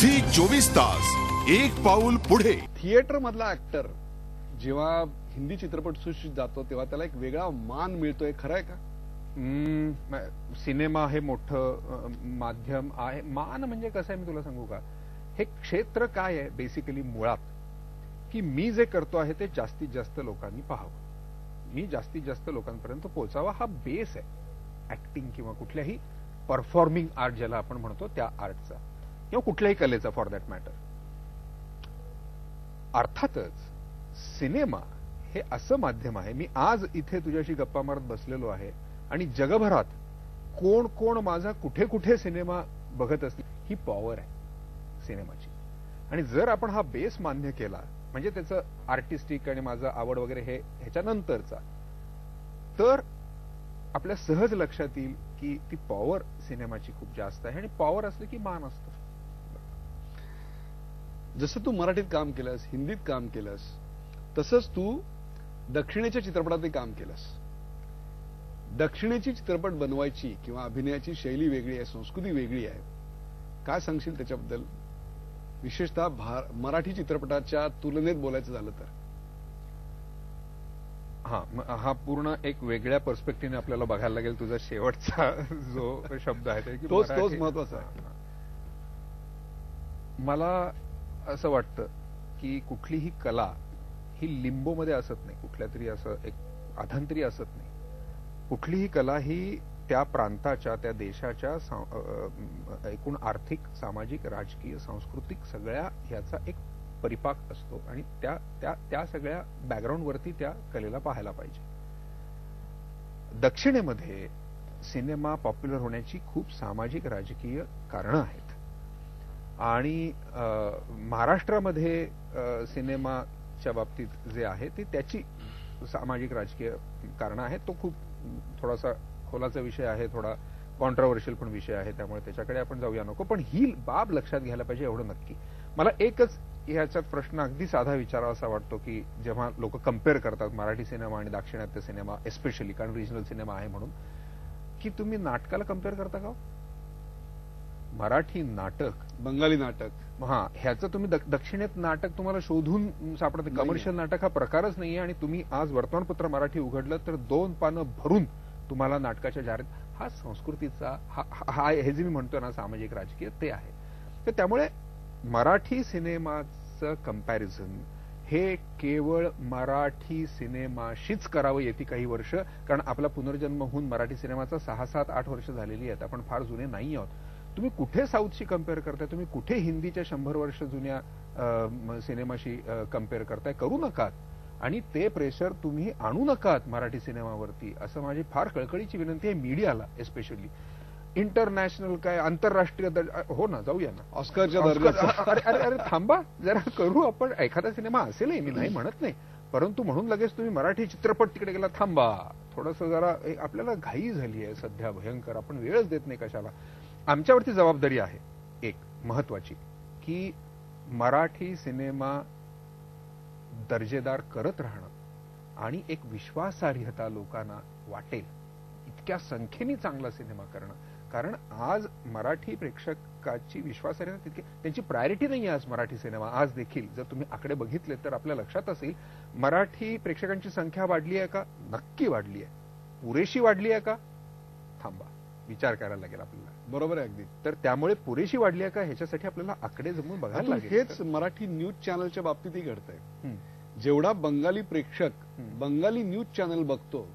Zee 24 तास एक पाऊल पुढे. थिएटर मधला ऍक्टर जेव्हा हिंदी चित्रपट सृष्टीत जातो तेव्हा त्याला एक वेगळा मान मिळतोय, खरं आहे का? सिनेमा हे मोठं माध्यम आहे. मान म्हणजे कसं आहे मी तुला सांगू का, हे क्षेत्र काय आहे बेसिकली मुळात, की मी जे करतो आहे ते जास्तीत जास्त लोकांनी पाहावं, मी जास्तीत जास्त लोकांपर्यंत पोहोचावा, हा बेस आहे ऍक्टिंग किंवा कुठल्याही परफॉर्मिंग आर्ट ज्याला आपण म्हणतो त्या आर्टचा किंवा कुठल्याही कलेचा फॉर दॅट मॅटर. अर्थातच सिनेमा हे असं माध्यम आहे, मी आज इथे तुझ्याशी गप्पा मारत बसलेलो आहे आणि जगभरात कोण कोण माझा कुठे कुठे सिनेमा बघत असतील, ही पॉवर आहे सिनेमाची. आणि जर आपण हा बेस मान्य केला, म्हणजे त्याचं आर्टिस्टिक आणि माझं आवड वगैरे हे ह्याच्यानंतरचा, तर आपल्या सहज लक्षात येईल की ती पॉवर सिनेमाची खूप जास्त आहे. आणि पॉवर असलं की मान असतं. जसं तू मराठीत काम केलंस, हिंदीत काम केलंस, तसंच तू दक्षिणेच्या चित्रपटातही काम केलंस. दक्षिणेची चित्रपट बनवायची किंवा अभिनयाची शैली वेगळी आहे, संस्कृती वेगळी आहे. काय सांगशील त्याच्याबद्दल, विशेषतः मराठी चित्रपटाच्या तुलनेत बोलायचं झालं तर? हा पूर्ण एक वेगळ्या पर्स्पेक्टिव्हने आपल्याला बघायला लागेल. तुझा शेवटचा जो शब्द आहे तोच महत्वाचा आहे. मला असं वाटतं की कुठलीही कला ही लिंबोमध्ये असत नाही, कुठल्या तरी असं एक अधांतरी असत नाही. कुठलीही कला ही त्या प्रांताच्या, त्या देशाच्या एकूण आर्थिक, सामाजिक, राजकीय, सांस्कृतिक सगळ्या ह्याचा एक परिपाक असतो आणि त्या सगळ्या बॅकग्राऊंडवरती त्या कलेला पाहायला पाहिजे. दक्षिणेमध्ये सिनेमा पॉप्युलर होण्याची खूप सामाजिक, राजकीय कारणं आहेत आणि महाराष्ट्रामध्ये सिनेमाच्या बाबतीत जे आहे ते त्याची सामाजिक, राजकीय कारणं आहेत. तो खूप थोडासा खोलाचा विषय आहे, थोडा कॉन्ट्रोवर्शियल पण विषय आहे, त्यामुळे त्याच्याकडे आपण जाऊया नको. पण ही बाब लक्षात घ्यायला पाहिजे, एवढं नक्की. मला एकच ह्याच्यात प्रश्न अगदी साधा विचारावा असा वाटतो की जेव्हा लोक कम्पेअर करतात मराठी सिनेमा आणि दाक्षिणात्य सिनेमा, एस्पेशली कारण रिजनल सिनेमा आहे म्हणून, की तुम्ही नाटकाला कम्पेअर करता का? मराठी नाटक, बंगाली नाटक, ह्याचं तुम्ही दक्षिणेत नाटक तुम्हाला शोधून सापडते. कमर्शियल नाटक हा प्रकारच नाहीये. आणि तुम्ही आज वर्तमानपत्र मराठी उघडलं तर 2 पानं भरून तुम्हाला नाटकाच्या जाहिरात, हा संस्कृतीचा हा हे जे मी म्हणतो ना सामाजिक, राजकीय, ते आहे. तर त्यामुळे मराठी सिनेमाचं कंपॅरिझन हे केवळ मराठी सिनेमाशीच करावं येते काही वर्ष, कारण आपला पुनर्जन्म होऊन मराठी सिनेमाचा 6, 7, 8 वर्ष झालेली आहेत. आपण फार जुने नाही आहोत. तुम्ही कुठे साऊथशी कम्पेअर करताय, तुम्ही कुठे हिंदीच्या 100 वर्ष जुन्या सिनेमाशी कम्पेअर करताय? करू नकात. आणि ते प्रेशर तुम्ही आणू नकात मराठी सिनेमावरती, असं माझी फार कळकळीची विनंती आहे मीडियाला. एस्पेशली इंटरनॅशनल, काय आंतरराष्ट्रीय हो ना, जाऊया ना ऑस्करच्या दर्जाचा. अरे थांबा जरा, करू आपण. एखादा सिनेमा असेलही, मी नाही म्हणत नाही, परंतु म्हणून लगेच तुम्ही मराठी चित्रपट तिकडे गेला, थांबा थोडंसं जरा. आपल्याला घाई झाली आहे सध्या भयंकर, आपण वेळच देत नाही कशाला. आमच्यावरती जबाबदारी आहे एक महत्वाची, की मराठी सिनेमा दर्जेदार करत राहणं आणि एक विश्वासार्हता लोकांना वाटेल इतक्या संख्येने चांगला सिनेमा करणं. कारण आज मराठी प्रेक्षकाची विश्वासार्हता तितकी, त्यांची प्रायोरिटी नाही आहे आज मराठी सिनेमा. आज देखील जर तुम्ही आकडे बघितले तर आपल्या लक्षात असेल, मराठी प्रेक्षकांची संख्या वाढली आहे का? नक्की वाढली आहे. पुरेशी वाढली आहे का? थांबा, विचार करायला लागेल आपल्याला. बरोबर आहे अगदी. तर त्यामुळे पुरेशी वाढली आहे का ह्याच्यासाठी आपल्याला आकडे जमून बघायला लागेल. हेच मराठी न्यूज चॅनलच्या बाबतीतही घडतंय. जेवढा बंगाली प्रेक्षक बंगाली न्यूज चॅनल बघतो,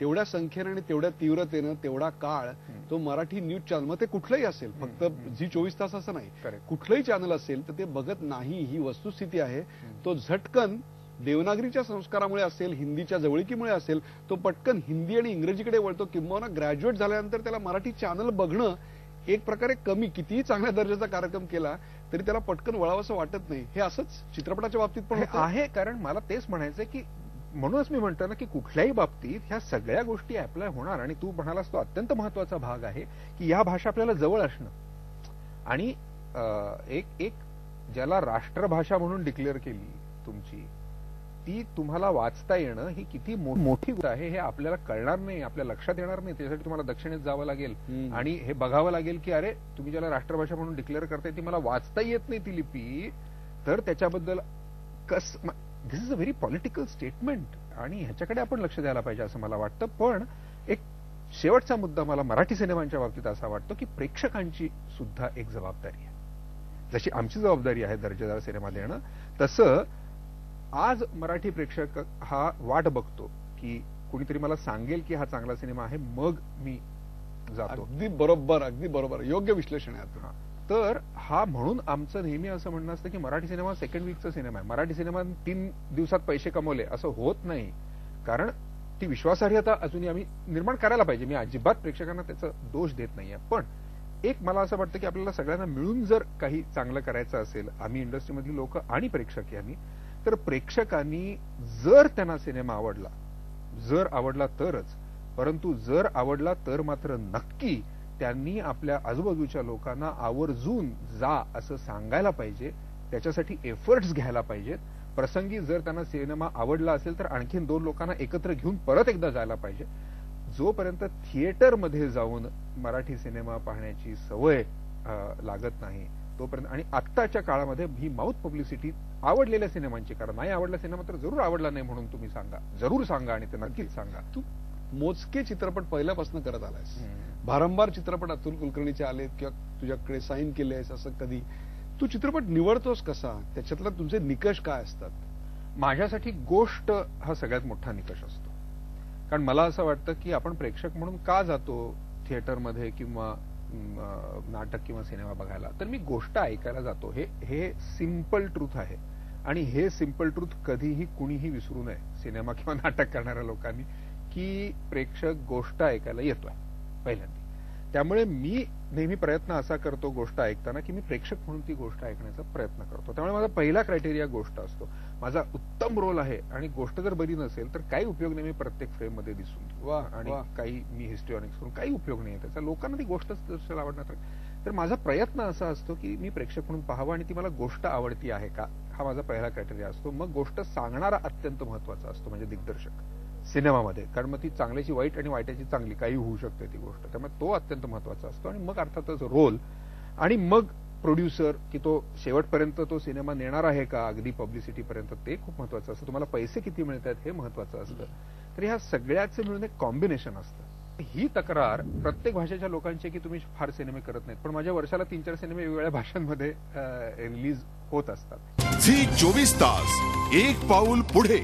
तेवढ्या संख्येने आणि तेवढ्या तीव्रतेनं तेवढा काळ तो मराठी न्यूज चॅनल, मग ते कुठलंही असेल, फक्त झी 24 तास असं नाही, कुठलंही चॅनल असेल तर ते बघत नाही. ही वस्तुस्थिती आहे. तो झटकन देवनागरीच्या संस्कारामुळे असेल, हिंदीच्या जवळीकीमुळे असेल, तो पटकन हिंदी आणि इंग्रजीकडे वळतो. किंबहुना ग्रॅज्युएट झाल्यानंतर त्याला मराठी चॅनल बघणं एक प्रकारे कमी, कितीही चांगल्या दर्जाचा कार्यक्रम केला तरी त्याला पटकन वळावंसं वाटत नाही. हे असंच चित्रपटाच्या बाबतीत पण आहे. कारण मला तेच म्हणायचंय की म्हणूनच मी म्हणतो ना की कुठल्याही बाबतीत ह्या सगळ्या गोष्टी अप्लाय होणार. आणि तू म्हणालास तो अत्यंत महत्वाचा भाग आहे की या भाषा आपल्याला जवळ असणं. आणि एक ज्याला राष्ट्रभाषा म्हणून डिक्लेअर केली तुमची, ती तुम्हाला वाचता येणं ही किती मोठी गोष्ट आहे हे आपल्याला कळणार नाही, आपल्या लक्षात येणार नाही. त्यासाठी तुम्हाला दक्षिणेत जावं लागेल आणि हे बघावं लागेल की अरे तुम्ही ज्याला राष्ट्रभाषा म्हणून डिक्लेअर करताय ती मला वाचता येत नाही ती लिपी, तर त्याच्याबद्दल this is a very political statement आणि ह्याच्याकडे आपण लक्ष द्यायला पाहिजे असं मला वाटतं. पण एक शेवटचा मुद्दा मला मराठी सिनेमांच्या बाबतीत असा वाटतो की प्रेक्षकांची सुद्धा एक जबाबदारी आहे. जशी आमची जबाबदारी आहे दर्जेदार सिनेमा देणं, तसं आज मराठी प्रेक्षक हा वाट बघतो की कुणीतरी मला सांगेल की हा चांगला सिनेमा आहे, मग मी जातो. अगदी बरोबर योग्य विश्लेषण आहे आता. तर हा म्हणून आमचं नेहमी असं म्हणणं असतं की मराठी सिनेमा सेकंड वीकचा सिनेमा आहे, मराठी सिनेमा 3 दिवसात पैसे कमवले असं होत नाही. कारण ती विश्वासार्हता अजूनही आम्ही निर्माण करायला पाहिजे. मी अजिबात प्रेक्षकांना त्याचा दोष देत नाहीये, पण एक मला असं वाटतं की आपल्याला सगळ्यांना मिळून जर काही चांगलं करायचं असेल, आम्ही इंडस्ट्रीमधली लोक आणि प्रेक्षक यांनी, तर प्रेक्षकांनी जर त्यांना सिनेमा आवडला तरच, परंतु जर आवडला तर मात्र नक्की त्यांनी आपल्या आजूबाजूच्या लोकांना आवर्जून जा असं सांगायला पाहिजे, त्याच्यासाठी एफर्ट्स घ्यायला पाहिजेत. प्रसंगी जर त्यांना सिनेमा आवडला असेल तर आणखीन 2 लोकांना एकत्र घेऊन परत एकदा जायला पाहिजे. जोपर्यंत थिएटरमध्ये जाऊन मराठी सिनेमा पाहण्याची सवय लागत नाही तोपर्यंत, आणि आत्ताच्या काळामध्ये ही माउथ पब्लिसिटी आवडलेल्या सिनेमांची करा. नाही आवडला सिनेमा तर जरूर आवडला नाही म्हणून तुम्ही सांगा, जरूर सांगा आणि ते नक्कीच सांगा. तू मोजके चित्रपट पहिल्यापासून करत आलायस, भारंभार चित्रपट अतुल कुलकर्णीचे आलेत किंवा तुझ्याकडे साईन केलेस, असं कधी तू चित्रपट निवडतोस कसा? त्याच्यातला तुमचे निकष काय असतात? माझ्यासाठी गोष्ट हा सगळ्यात मोठा निकष असतो. कारण मला असं वाटतं की आपण प्रेक्षक म्हणून का जातो थिएटरमध्ये किंवा नाटक किंवा सिनेमा बघायला, तर मी गोष्ट ऐकायला जातो. हे सिंपल ट्रूथ आहे आणि हे सिंपल ट्रूथ कधीही कुणीही विसरू नये सिनेमा किंवा नाटक करणाऱ्या लोकांनी, की प्रेक्षक गोष्ट ऐकायला येतोय पहिल्यांदा. त्यामुळे मी नेहमी प्रयत्न असा करतो गोष्ट ऐकताना की मी प्रेक्षक म्हणून ती गोष्ट ऐकण्याचा प्रयत्न करतो. त्यामुळे माझा पहिला क्रायटेरिया गोष्ट असतो. माझा उत्तम रोल आहे आणि गोष्ट जर बरी नसेल तर काही उपयोग नाही मी प्रत्येक फ्रेम मध्ये दिसून आणि काही मी हिस्टॉरिक्स करून काही उपयोग नाही त्याचा. लोकांना ती गोष्टच आवडणार. तर माझा प्रयत्न असा असतो की मी प्रेक्षक म्हणून पाहावं आणि ती मला गोष्ट आवडती आहे का, हा माझा पहिला क्रायटेरिया असतो. मग गोष्ट सांगणारा अत्यंत महत्वाचा असतो, म्हणजे दिग्दर्शक सिनेमामध्ये. कारण मग ती चांगल्याची वाईट आणि वाईटाची चांगली काही होऊ शकते ती गोष्ट, त्यामुळे तो अत्यंत महत्वाचा असतो. आणि मग अर्थातच रोल, आणि मग प्रोड्युसर, की तो शेवटपर्यंत तो सिनेमा नेणार आहे का अगदी पब्लिसिटीपर्यंत, ते खूप महत्वाचं असतं. तुम्हाला पैसे किती मिळतात हे महत्वाचं असतं. तर ह्या सगळ्याचे मिळून एक कॉम्बिनेशन असतं. ही तक्रार प्रत्येक भाषेच्या लोकांची की तुम्ही फार सिनेमे करत नाहीत, पण माझ्या वर्षाला 3-4 सिनेमे वेगवेगळ्या भाषांमध्ये रिलीज होत असतात. झी 24 तास एक पाऊल पुढे.